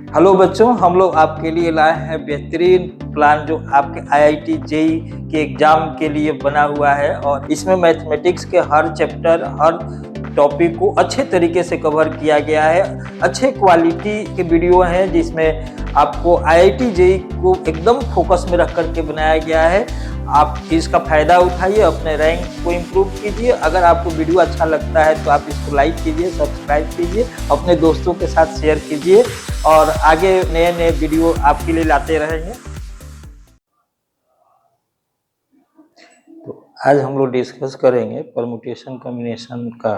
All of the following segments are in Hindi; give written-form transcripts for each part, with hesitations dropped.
हेलो बच्चों, हम लोग आपके लिए लाए हैं बेहतरीन प्लान जो आपके आईआईटी जेई के एग्जाम के लिए बना हुआ है। और इसमें मैथमेटिक्स के हर चैप्टर, हर टॉपिक को अच्छे तरीके से कवर किया गया है। अच्छे क्वालिटी के वीडियो हैं जिसमें आपको आईआईटी जेई को एकदम फोकस में रख करके बनाया गया है। आप इसका फायदा उठाइए, अपने रैंक को इम्प्रूव कीजिए। अगर आपको वीडियो अच्छा लगता है तो आप इसको लाइक कीजिए, सब्सक्राइब कीजिए, अपने दोस्तों के साथ शेयर कीजिए और आगे नए नए वीडियो आपके लिए लाते रहेंगे। तो आज हम लोग डिस्कस करेंगे परमुटेशन कॉम्बिनेशन का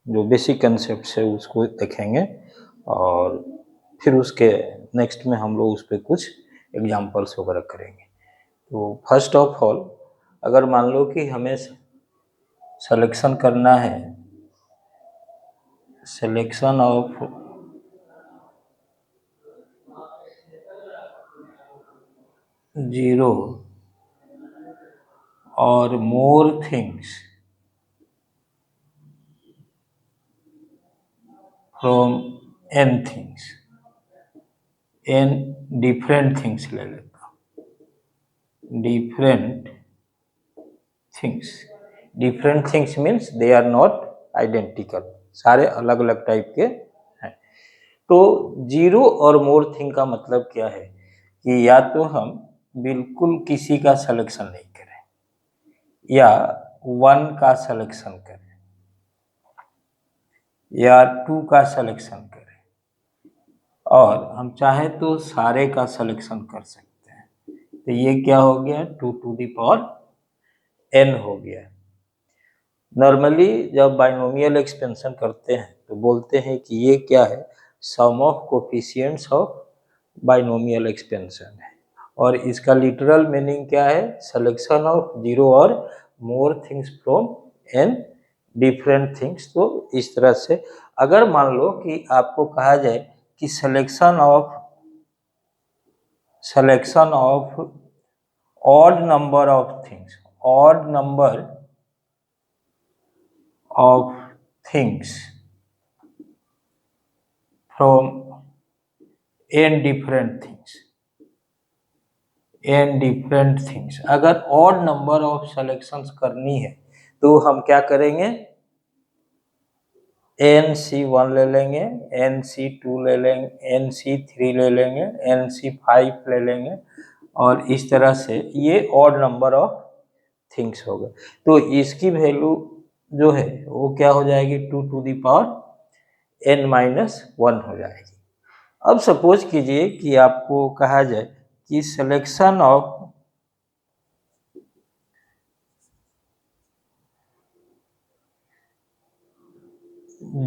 जो बेसिक कंसेप्ट है उसको देखेंगे और फिर उसके नेक्स्ट में हम लोग उस पर कुछ एग्जाम्पल्स वगैरह करेंगे। तो फर्स्ट ऑफ ऑल, अगर मान लो कि हमें सिलेक्शन करना है, selection of zero or more things from n things, n different things ले लेता हूँ, different things means they are not identical, सारे अलग अलग टाइप के हैं। तो जीरो और मोर थिंग का मतलब क्या है कि या तो हम बिल्कुल किसी का सिलेक्शन नहीं करें या वन का सिलेक्शन करें या टू का सिलेक्शन करें, और हम चाहे तो सारे का सिलेक्शन कर सकते हैं। तो ये क्या हो गया, 2 टू द पावर n हो गया। नॉर्मली जब बाइनोमियल एक्सपेंशन करते हैं तो बोलते हैं कि ये क्या है, sum of coefficients of binomial expansion है। और इसका लिटरल मीनिंग क्या है, selection of zero or more things from n different things. तो इस तरह से अगर मान लो कि आपको कहा जाए कि selection of odd number of things, odd number of things from n different things, अगर odd number of selections करनी है तो हम क्या करेंगे, NC1 ले लेंगे, NC2 ले लेंगे, NC3 ले लेंगे, NC5 ले लेंगे, और इस तरह से ये ऑड नंबर ऑफ थिंग्स होगा। तो इसकी वैल्यू जो है वो क्या हो जाएगी, 2 टू द पावर n-1 हो जाएगी। अब सपोज कीजिए कि आपको कहा जाए कि selection of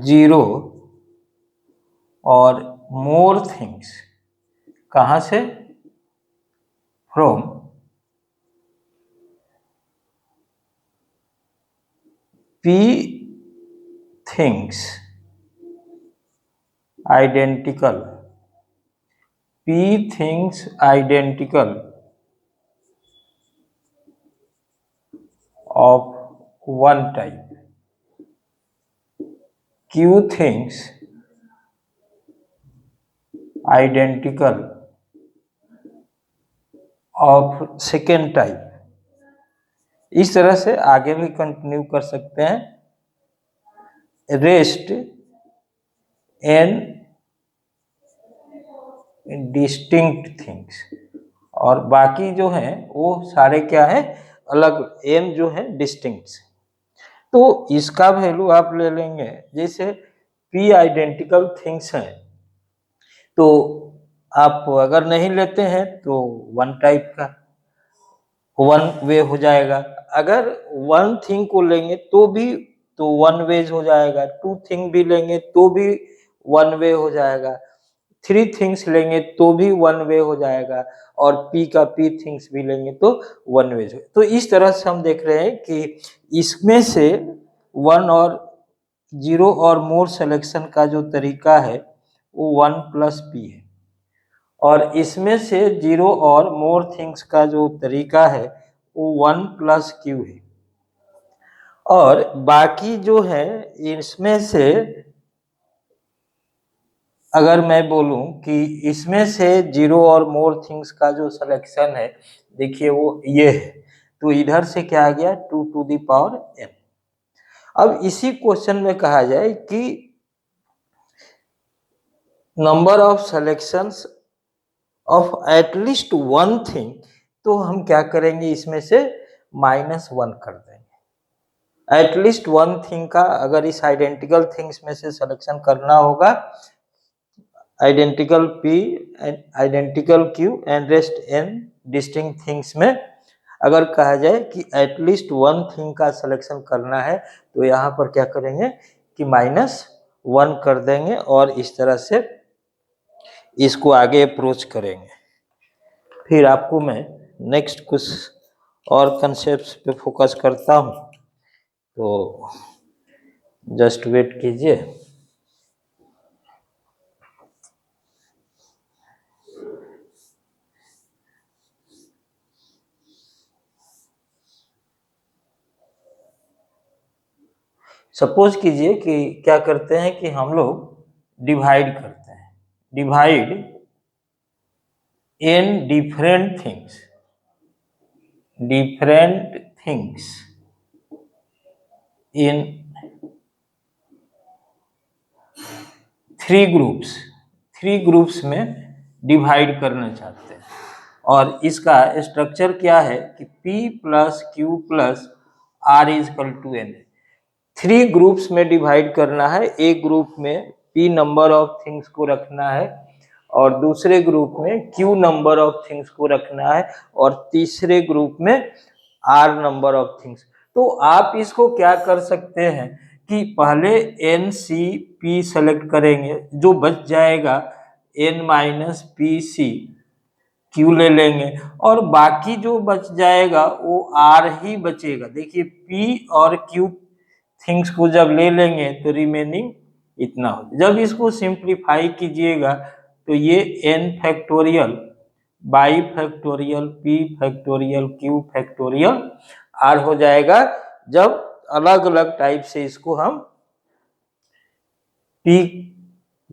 zero or more things कहाँ से, from p things identical, of one type, q things identical of second type। इस तरह से आगे भी कंटिन्यू कर सकते हैं। रेस्ट n डिस्टिंक्ट थिंग्स, और बाकी जो है वो सारे क्या है, अलग, n जो है डिस्टिंक्ट। तो इसका वैल्यू आप ले लेंगे, जैसे p आइडेंटिकल थिंग्स हैं तो आप अगर नहीं लेते हैं तो वन टाइप का वन वे हो जाएगा। अगर वन थिंग को लेंगे तो भी तो वन वेज हो जाएगा, टू थिंग भी लेंगे तो भी वन वे हो जाएगा, थ्री थिंग्स लेंगे तो भी वन वे हो जाएगा, और पी का पी थिंग्स भी लेंगे तो वन वे हो। तो इस तरह से हम देख रहे हैं कि इसमें से वन और जीरो और मोर सिलेक्शन का जो तरीका है वो वन प्लस पी है, और इसमें से जीरो और मोर थिंग्स का जो तरीका है वो वन प्लस क्यू है। और बाकी जो है इसमें से अगर मैं बोलूं कि इसमें से 0 और मोर थिंग्स का जो सिलेक्शन है, देखिए वो ये है, तो इधर से क्या आ गया 2 टू द पावर n। अब इसी क्वेश्चन में कहा जाए कि number of selections of at least one thing, तो हम क्या करेंगे, इसमें से -1 कर देंगे। एटलीस्ट वन थिंग का अगर इस आइडेंटिकल थिंग्स में से सिलेक्शन करना होगा, identical P and identical Q and rest n distinct things में अगर कहा जाए कि एटलीस्ट वन थिंग का सिलेक्शन करना है, तो यहाँ पर क्या करेंगे कि -1 कर देंगे और इस तरह से इसको आगे अप्रोच करेंगे। फिर आपको मैं नेक्स्ट कुछ और कंसेप्ट्स पे फोकस करता हूँ, तो जस्ट वेट कीजिए। सपोज कीजिए कि क्या करते हैं कि हम लोग डिवाइड करते हैं, divide in different things in 3 groups में डिवाइड करना चाहते हैं। और इसका स्ट्रक्चर क्या है कि P plus Q plus R is equal to N। 3 groups में डिवाइड करना है। एक ग्रुप में P नंबर ऑफ थिंग्स को रखना है और दूसरे ग्रुप में Q नंबर ऑफ थिंग्स को रखना है और तीसरे ग्रुप में R नंबर ऑफ थिंग्स। तो आप इसको क्या कर सकते हैं कि पहले NCP सेलेक्ट करेंगे, जो बच जाएगा N-PC Q ले लेंगे और बाकी जो बच जाएगा वो R ही बचेगा। देखिए P और Q थिंग्स को जब ले लेंगे तो रिमेनिंग इतना हो। जब इसको सिंप्लीफाई कीजिएगा तो ये n factorial by factorial P factorial Q factorial R हो जाएगा। जब अलग अलग टाइप से इसको हम P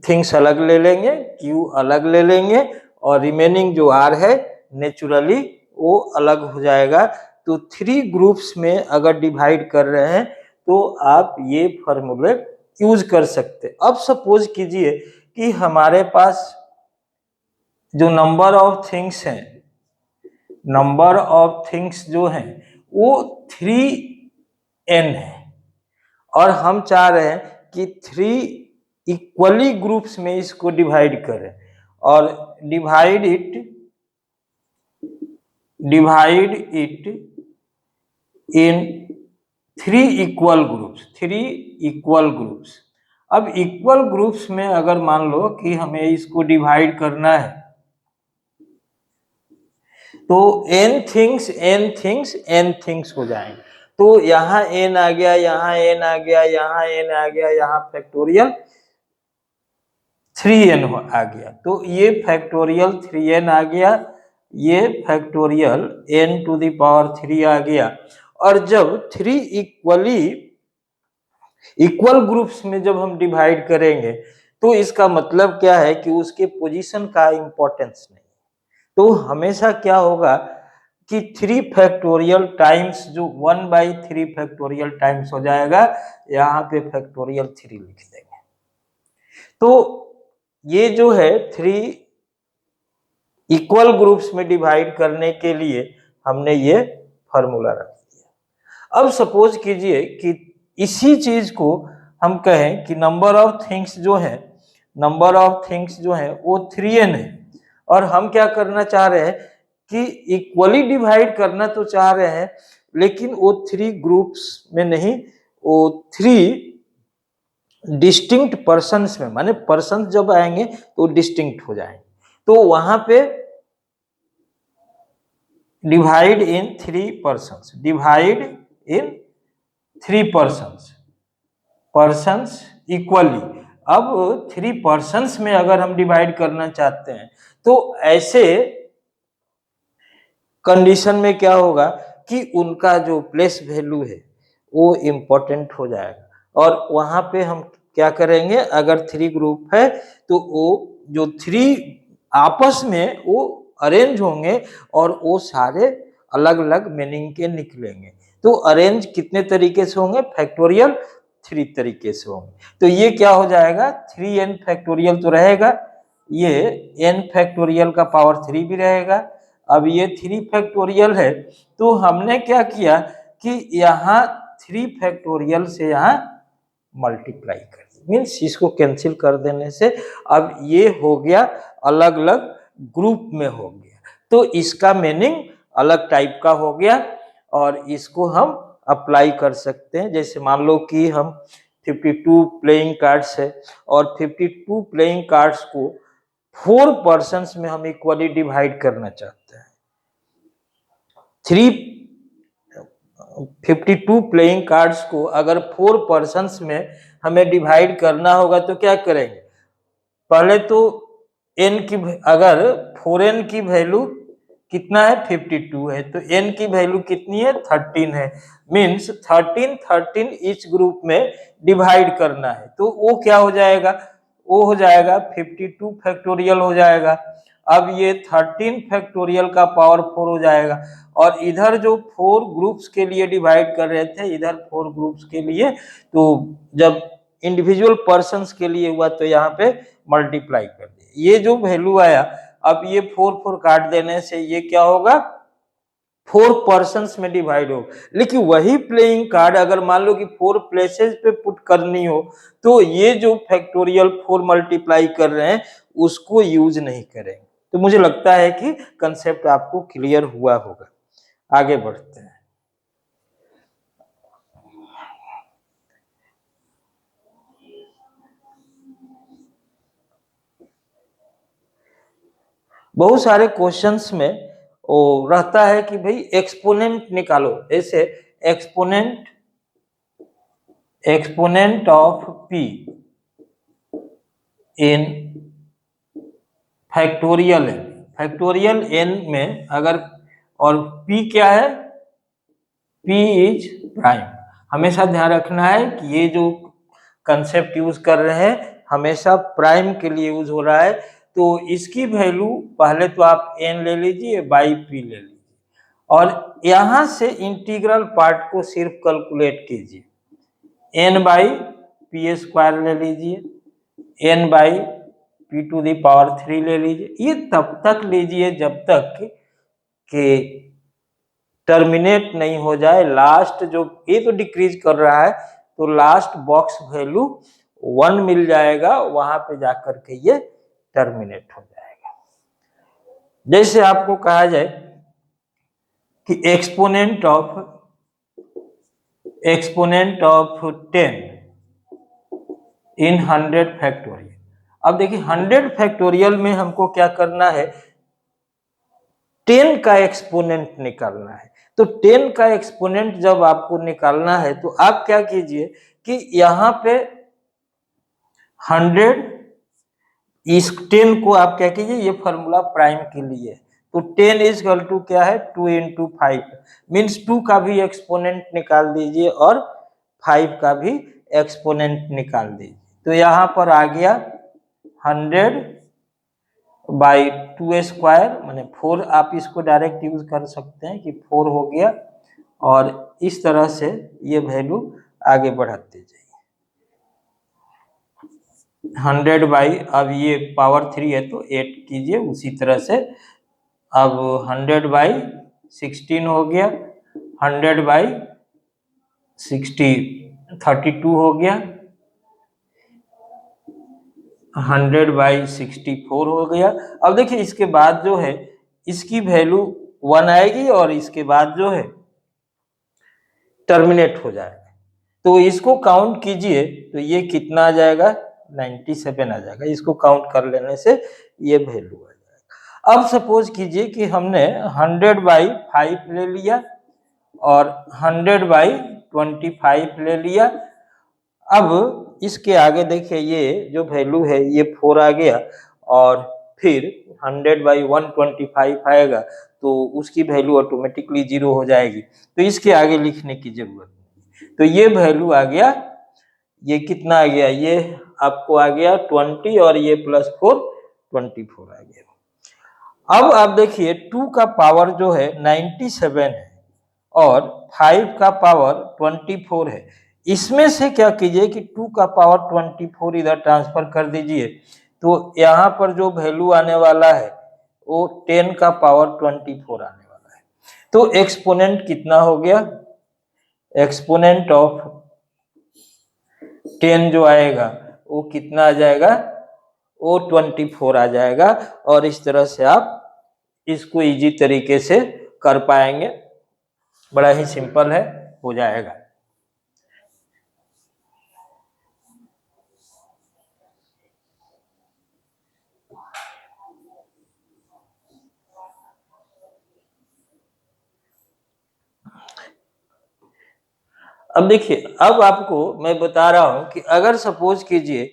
थिंग्स अलग ले लेंगे, Q अलग ले लेंगे और रिमेनिंग जो R है नेचुरली वो अलग हो जाएगा। तो 3 ग्रुप्स में अगर डिवाइड कर रहे हैं तो आप ये फॉर्मूले यूज कर सकते। अब सपोज कीजिए कि हमारे पास जो नंबर ऑफ थिंग्स हैं, नंबर ऑफ थिंग्स जो हैं वो 3n है और हम चाह रहे हैं कि 3 इक्वली ग्रुप्स में इसको डिवाइड करें और divide it in 3 equal groups. अब इक्वल ग्रुप्स में अगर मान लो कि हमें इसको डिवाइड करना है तो n थिंग्स हो जाएंगे। तो यहाँ n आ गया, यहाँ n आ गया, यहाँ n आ गया, यहाँ फैक्टोरियल 3n आ गया। तो ये फैक्टोरियल 3n आ गया, ये factorial n to the power 3 आ गया। और जब 3 इक्वल ग्रुप्स में जब हम डिवाइड करेंगे तो इसका मतलब क्या है कि उसके पोजीशन का इंपॉर्टेंस नहीं। तो हमेशा क्या होगा कि 3 फैक्टोरियल टाइम्स जो 1/3 फैक्टोरियल टाइम्स हो जाएगा, यहाँ पे फैक्टोरियल 3 लिख देंगे। तो ये जो है 3 इक्वल ग्रुप्स में डिवाइड करने के लिए हमने ये फॉर्मूला रख दिया। अब सपोज कीजिए कि इसी चीज को हम कहें कि नंबर ऑफ थिंग्स जो है वो 3n है और हम क्या करना चाह रहे हैं कि इक्वली डिवाइड करना तो चाह रहे हैं, लेकिन वो 3 ग्रुप्स में नहीं, वो 3 डिस्टिंक्ट पर्सन्स में, माने पर्सन जब आएंगे तो डिस्टिंक्ट हो जाएंगे। तो वहां पे डिवाइड इन 3 पर्सन्स इक्वली। अब 3 पर्सन्स में अगर हम डिवाइड करना चाहते हैं तो ऐसे कंडीशन में क्या होगा कि उनका जो प्लेस वैल्यू है वो इम्पोर्टेंट हो जाएगा और वहां पे हम क्या करेंगे, अगर 3 ग्रुप है तो वो जो 3 आपस में वो अरेंज होंगे और वो सारे अलग अलग मीनिंग के निकलेंगे। तो अरेंज कितने तरीके से होंगे, फैक्टोरियल 3 तरीके से होंगे। तो ये क्या हो जाएगा, 3n फैक्टोरियल तो रहेगा, ये n फैक्टोरियल का पावर 3 भी रहेगा। अब ये 3 फैक्टोरियल है तो हमने क्या किया कि यहाँ 3 फैक्टोरियल से यहाँ मल्टीप्लाई कर दिया, मीन्स इसको कैंसिल कर देने से अब ये हो गया अलग अलग ग्रुप में हो गया। तो इसका मीनिंग अलग टाइप का हो गया और इसको हम अप्लाई कर सकते हैं। जैसे मान लो कि हम 52 प्लेइंग कार्ड्स है और 52 प्लेइंग कार्ड्स को 4 पर्सन्स में हम इक्वली डिवाइड करना चाहते हैं। 52 प्लेइंग कार्ड्स को अगर 4 पर्सन्स में हमें डिवाइड करना होगा तो क्या करेंगे, पहले तो n की, अगर 4n की वैल्यू कितना है 52 है तो n की वैल्यू कितनी है 13 है, मीन्स 13 इस ग्रुप में डिवाइड करना है। तो वो क्या हो जाएगा, वो हो जाएगा 52 फैक्टोरियल हो जाएगा। अब ये 13 फैक्टोरियल का पावर 4 हो जाएगा और इधर जो 4 ग्रुप्स के लिए डिवाइड कर रहे थे, इधर 4 ग्रुप्स के लिए, तो जब इंडिविजुअल पर्सन्स के लिए हुआ तो यहाँ पे मल्टीप्लाई कर दिया, ये जो वैल्यू आया, अब ये 4 काट देने से ये क्या होगा 4 पर्सन्स में डिवाइड हो। लेकिन वही प्लेइंग कार्ड अगर मान लो कि 4 प्लेसेस पे पुट करनी हो तो ये जो फैक्टोरियल 4 मल्टीप्लाई कर रहे हैं उसको यूज नहीं करेंगे। तो मुझे लगता है कि कंसेप्ट आपको क्लियर हुआ होगा। आगे बढ़ते हैं। बहुत सारे क्वेश्चंस में वो रहता है कि भाई एक्सपोनेंट निकालो, जैसे exponent of p in factorial n में अगर, और p क्या है, p इज प्राइम। हमेशा ध्यान रखना है कि ये जो कंसेप्ट यूज कर रहे हैं हमेशा प्राइम के लिए यूज हो रहा है। तो इसकी वैल्यू पहले तो आप n ले लीजिए बाई p ले लीजिए और यहां से इंटीग्रल पार्ट को सिर्फ कैलकुलेट कीजिए, n बाई पी स्क्वायर ले लीजिए, n by p to the power 3 ले लीजिए। ये तब तक लीजिए जब तक कि टर्मिनेट नहीं हो जाए, लास्ट जो ये तो डिक्रीज कर रहा है तो लास्ट बॉक्स वैल्यू 1 मिल जाएगा, वहां पे जाकर के ये टर्मिनेट हो जाएगा। जैसे आपको कहा जाए कि एक्सपोनेंट ऑफ 10 इन 100 फैक्टोरियल। अब देखिए 100 फैक्टोरियल में हमको क्या करना है, 10 का एक्सपोनेंट निकालना है। तो 10 का एक्सपोनेंट जब आपको निकालना है तो आप क्या कीजिए कि यहाँ पे 100, इस 10 को आप क्या कीजिए, ये फॉर्मूला प्राइम के लिए, तो 10 इज इक्वल टू क्या है 2 into 5, मीन्स 2 का भी एक्सपोनेंट निकाल दीजिए और 5 का भी एक्सपोनेंट निकाल दीजिए। तो यहाँ पर आ गया 100 बाई 2 स्क्वायर माने 4, आप इसको डायरेक्ट यूज कर सकते हैं कि 4 हो गया और इस तरह से ये वैल्यू आगे बढ़ाते जाइए। 100 बाई, अब ये पावर 3 है तो 8 कीजिए, उसी तरह से अब 100 बाई 16 हो गया, 100 बाई 32 हो गया, 100 बाई 64 हो गया। अब देखिए इसके बाद जो है इसकी वैल्यू 1 आएगी और इसके बाद जो है टर्मिनेट हो जाएगा। तो इसको काउंट कीजिए तो ये कितना आ जाएगा 97 आ जाएगा। इसको काउंट कर लेने से ये वैल्यू आ जाएगा। अब सपोज कीजिए कि हमने 100 बाई 5 ले लिया और 100 बाई 25 ले लिया। अब इसके आगे देखिए ये जो वैल्यू है ये 4 आ गया और फिर 100 बाई 125 आएगा तो उसकी वैल्यू ऑटोमेटिकली 0 हो जाएगी, तो इसके आगे लिखने की जरूरत नहीं। तो ये वैल्यू आ गया, ये कितना आ गया, ये आपको आ गया 20 और ये +4 24 आ गया। अब आप देखिए 2 का पावर जो है 97 है और 5 का पावर 24 है। इसमें से क्या कीजिए कि 2 का पावर 24 इधर ट्रांसफर कर दीजिए, तो यहाँ पर जो वैल्यू आने वाला है वो 10 का पावर 24 आने वाला है। तो एक्सपोनेंट कितना हो गया, एक्सपोनेंट ऑफ 10 जो आएगा वो कितना आ जाएगा, वो 24 आ जाएगा। और इस तरह से आप इसको इजी तरीके से कर पाएंगे, बड़ा ही सिंपल है, हो जाएगा। अब देखिए, अब आपको मैं बता रहा हूं कि अगर सपोज कीजिए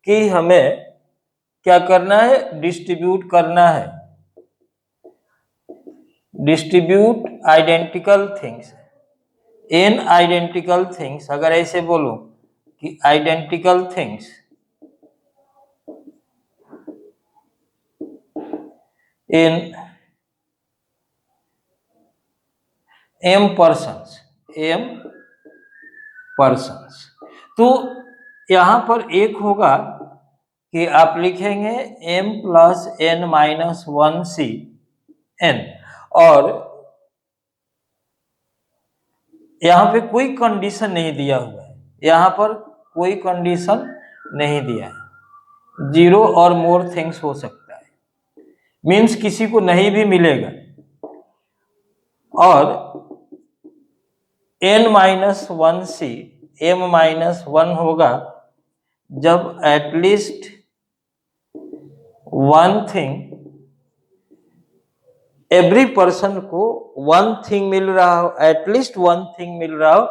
कि हमें क्या करना है, डिस्ट्रीब्यूट करना है, डिस्ट्रीब्यूट आइडेंटिकल थिंग्स, इन आइडेंटिकल थिंग्स, अगर ऐसे बोलूं कि identical things in m persons, तो यहां पर एक होगा कि आप लिखेंगे m + n - 1c n, और यहां पे कोई कंडीशन नहीं दिया हुआ है, यहां पर कोई कंडीशन नहीं दिया है, 0 और मोर थिंग्स हो सकता है, मीन्स किसी को नहीं भी मिलेगा। और n - 1c m - 1 होगा जब at least one thing, every person को वन थिंग मिल रहा हो, एटलीस्ट वन थिंग मिल रहा हो,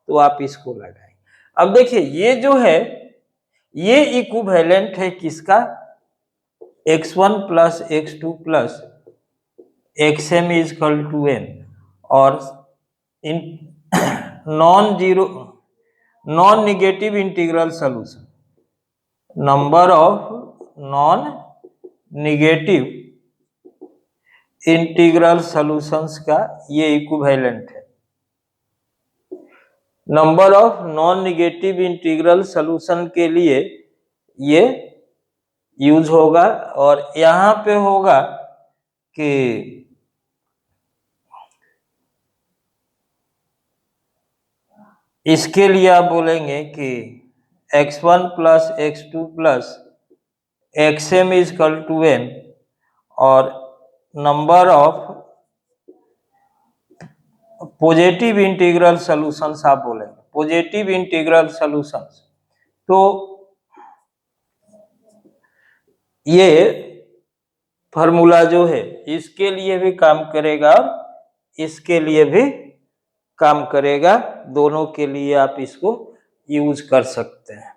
तो आप इसको लगाएं। अब देखिए ये जो है ये इक्विवेलेंट है किसका, x1 + x2 + xm = n, और in non negative integral solution, number of non negative integral solutions का ये इक्विवेलेंट है। Number of non negative integral solution के लिए ये यूज होगा। और यहां पे होगा कि इसके लिए आप बोलेंगे कि x1 + x2 + xm = n, और number of positive integral solutions आप बोलेंगे, पॉजिटिव इंटीग्रल सॉल्यूशंस। तो ये फॉर्मूला जो है इसके लिए भी काम करेगा और इसके लिए भी काम करेगा, दोनों के लिए आप इसको यूज कर सकते हैं।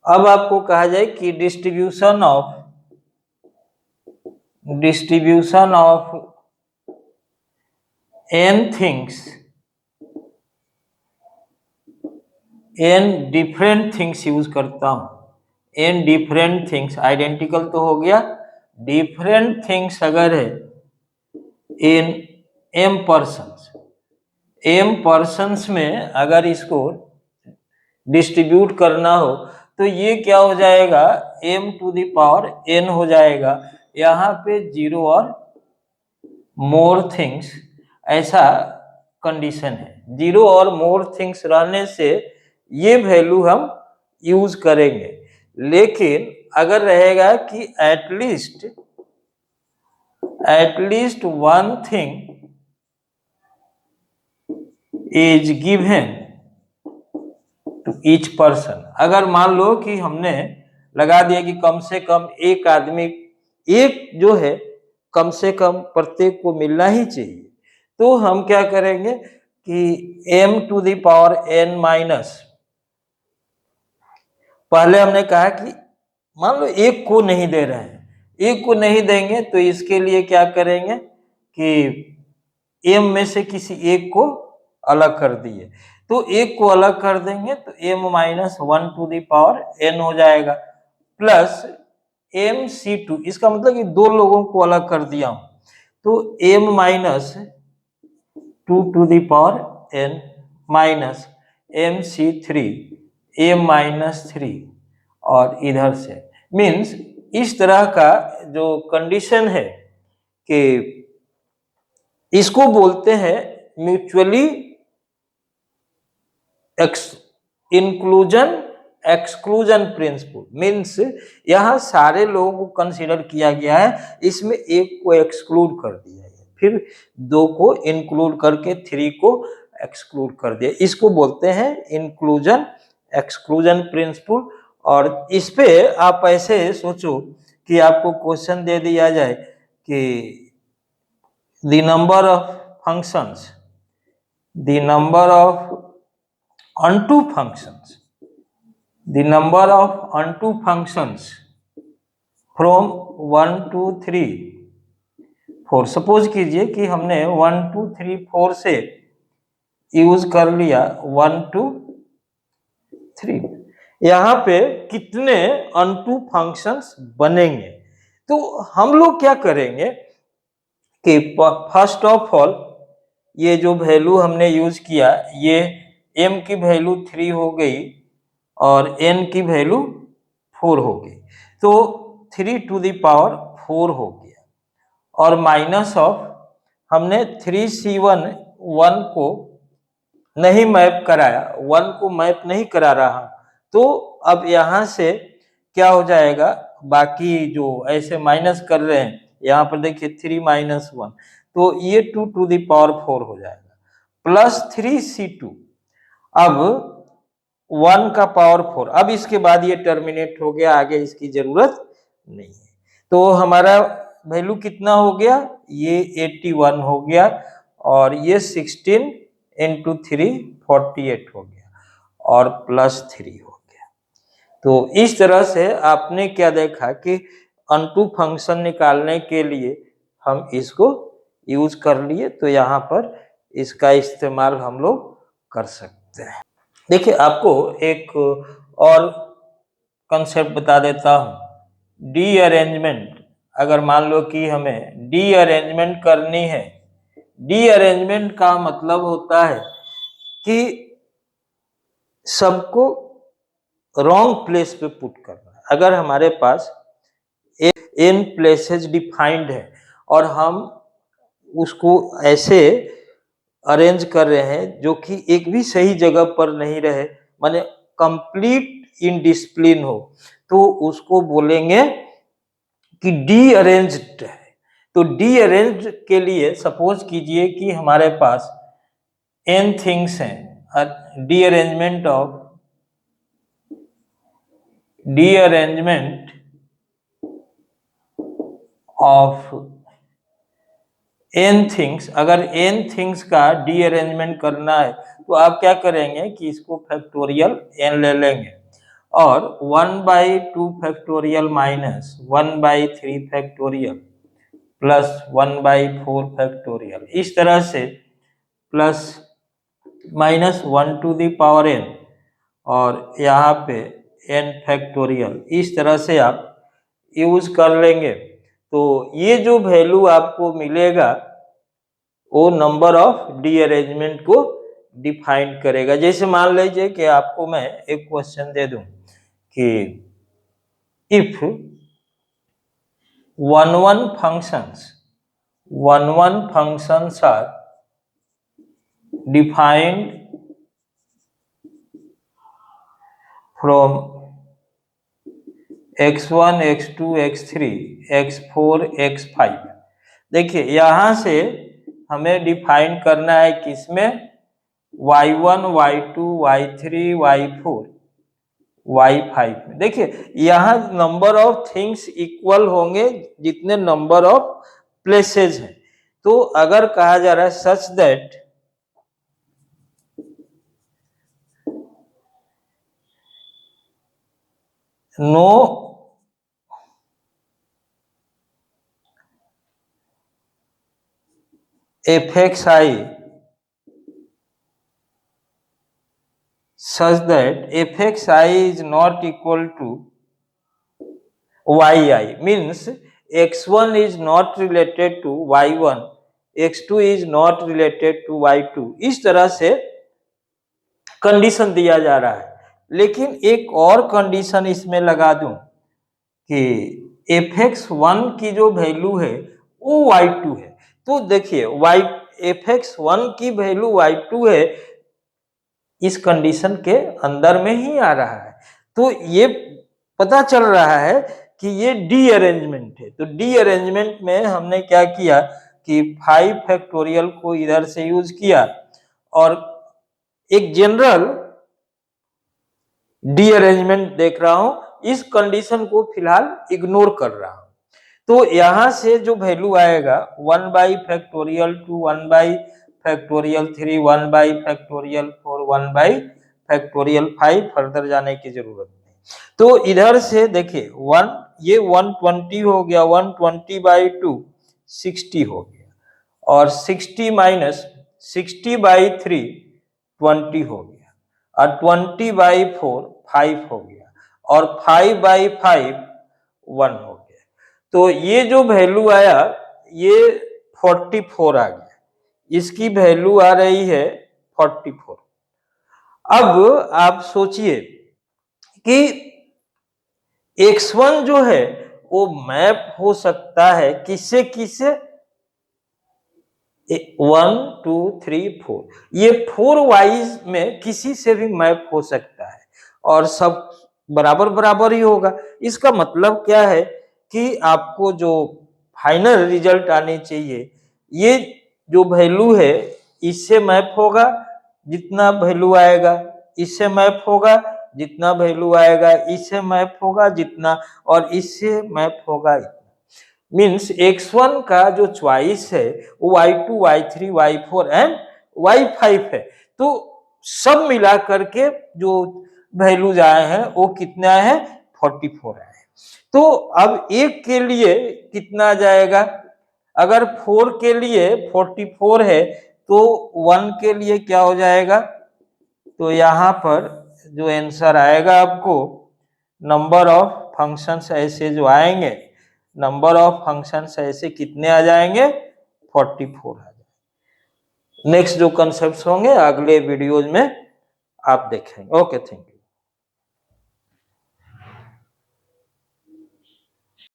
अब आपको कहा जाए कि distribution of n things, n different things use करता हूं, n डिफरेंट थिंग्स, आइडेंटिकल तो हो गया, डिफरेंट थिंग्स अगर है इन m पर्सन्स में अगर इसको डिस्ट्रीब्यूट करना हो तो ये क्या हो जाएगा, m⁴n हो जाएगा। यहाँ पे 0 और मोर थिंग्स ऐसा कंडीशन है, 0 और मोर थिंग्स रहने से ये वैल्यू हम यूज करेंगे। लेकिन अगर रहेगा कि at least one thing is given to each person, अगर मान लो कि हमने लगा दिया कि कम से कम एक आदमी, एक जो है कम से कम प्रत्येक को मिलना ही चाहिए, तो हम क्या करेंगे कि m⁴n - पहले हमने कहा कि मान लो एक को नहीं दे रहे हैं, एक को नहीं देंगे तो इसके लिए क्या करेंगे कि m में से किसी एक को अलग कर दिए, तो एक को अलग कर देंगे तो m minus 1 to the power n हो जाएगा, प्लस mc2, इसका मतलब कि दो लोगों को अलग कर दिया हूं, तो m minus 2 to the power n minus mc3 m minus 3, और इधर से मीन्स इस तरह का जो कंडीशन है कि इसको बोलते हैं mutually inclusion exclusion principle. Means यहां सारे लोगों को कंसीडर किया गया है, इसमें एक को एक्सक्लूड कर दिया है, फिर दो को इंक्लूड करके 3 को एक्सक्लूड कर दिया, इसको बोलते हैं इंक्लूजन एक्सक्लूजन प्रिंसिपल। और इस पे आप ऐसे सोचो कि आपको क्वेश्चन दे दिया जाए कि the number of functions, the number of onto functions, the number of onto functions from 1 to 3 4, suppose कीजिए कि हमने 1 2 3 4 से यूज कर लिया 1 2 3, यहाँ पे कितने अनटू फंक्शंस बनेंगे, तो हम लोग क्या करेंगे कि फर्स्ट ऑफ ऑल ये जो वैल्यू हमने यूज किया, ये m की वैल्यू 3 हो गई और n की वैल्यू 4 हो गई, तो 3 टू द पावर 4 हो गया, और माइनस ऑफ हमने 3c1 1 को नहीं मैप कराया, 1 को मैप नहीं करा रहा, तो अब यहां से क्या हो जाएगा, बाकी जो ऐसे माइनस कर रहे हैं यहाँ पर देखिए 3 माइनस 1, तो ये 2 टू द पावर 4 हो जाएगा, प्लस 3c2, अब 1 का पावर 4, अब इसके बाद ये टर्मिनेट हो गया, आगे इसकी जरूरत नहीं है, तो हमारा वैल्यू कितना हो गया, ये 81 हो गया, और ये 16 इंटू 3 48 हो गया, और प्लस 3 हो गया। तो इस तरह से आपने क्या देखा कि अनटू फंक्शन निकालने के लिए हम इसको यूज कर लिए, तो यहाँ पर इसका इस्तेमाल हम लोग कर सकते हैं। देखिए आपको एक और कंसेप्ट बता देता हूँ, डी अरेंजमेंट। अगर मान लो कि हमें डी अरेंजमेंट करनी है, डी अरेंजमेंट का मतलब होता है कि सबको रॉन्ग प्लेस पे पुट करना। अगर हमारे पास n प्लेसेस डिफाइंड है और हम उसको ऐसे अरेंज कर रहे हैं जो कि एक भी सही जगह पर नहीं रहे, माने कंप्लीट इनडिसिप्लिन हो, तो उसको बोलेंगे कि डी अरेंज्ड है। तो डी अरेंज के लिए सपोज कीजिए कि हमारे पास n थिंग्स हैं, D arrangement of n things. अगर n थिंग्स का डी अरेंजमेंट करना है तो आप क्या करेंगे कि इसको फैक्टोरियल n ले लेंगे, और 1/2 factorial minus 1/3 factorial plus 1/4 factorial, इस तरह से plus minus 1 to the power n, और यहाँ पे n फैक्टोरियल, इस तरह से आप यूज कर लेंगे। तो ये जो वैल्यू आपको मिलेगा वो नंबर ऑफ डी अरेंजमेंट को डिफाइन करेगा। जैसे मान लीजिए कि आपको मैं एक क्वेश्चन दे दूं कि if one functions are defined from x1 x2 x3 x4 x5। देखिए यहां से हमें डिफाइन करना है किसमें, y1 y2 y3 y4 y5 में। देखिए यहाँ नंबर ऑफ थिंग्स इक्वल होंगे जितने नंबर ऑफ प्लेसेस हैं। तो अगर कहा जा रहा है such that no fxi such that fxi is not equal to yi, means x1 is not related to y1, x2 is not related to y2, इस तरह से कंडीशन दिया जा रहा है। लेकिन एक और कंडीशन इसमें लगा दूं कि fx1 की जो वैल्यू है वो y2 है। तो देखिए fx1 की वैल्यू y2 है, इस कंडीशन के अंदर में ही आ रहा है। तो ये पता चल रहा है कि ये डी अरेंजमेंट है। तो डी अरेंजमेंट में हमने क्या किया कि 5 फैक्टोरियल को इधर से यूज किया और एक जनरल डी अरेंजमेंट देख रहा हूं, इस कंडीशन को फिलहाल इग्नोर कर रहा हूं। तो यहां से जो वैल्यू आएगा 1 by factorial 2, 1 by factorial 3, 1 by factorial 4, 1 by factorial 5, further जाने की जरूरत नहीं। तो इधर से देखिए 1, ये 120 हो गया, 120 बाई 2 60 हो गया, और 60 माइनस 60 बाई 3 20 हो गया, और 20 बाई 4 5 हो गया, और 5 बाई 5 1 हो गया। तो ये जो वैल्यू आया ये 44 आ गया, इसकी वैल्यू आ रही है 44। अब आप सोचिए कि x1 जो है वो मैप हो सकता है किससे किससे, 1 2 3 4, ये 4 वाइज में किसी से भी मैप हो सकता है और सब बराबर बराबर ही होगा। इसका मतलब क्या है कि आपको जो फाइनल रिजल्ट आने चाहिए, ये जो वैल्यू है इससे मैप होगा, जितना वैल्यू आएगा इससे मैप होगा, जितना वैल्यू आएगा इससे मैप होगा, जितना और इससे मैप होगा। मीन्स x1 का जो चॉइस है वो y2, y3, y4 and y5 है। तो सब मिला करके जो वैल्यूज आए हैं वो कितना है, 44 आए। तो अब एक के लिए कितना जाएगा, अगर 4 के लिए 44 है तो 1 के लिए क्या हो जाएगा। तो यहाँ पर जो आंसर आएगा आपको, नंबर ऑफ फंक्शंस ऐसे जो आएंगे, नंबर ऑफ फंक्शंस ऐसे कितने आ जाएंगे, 44 आ जाएंगे। नेक्स्ट जो कंसेप्ट होंगे अगले वीडियोज में आप देखेंगे। Okay, thank you.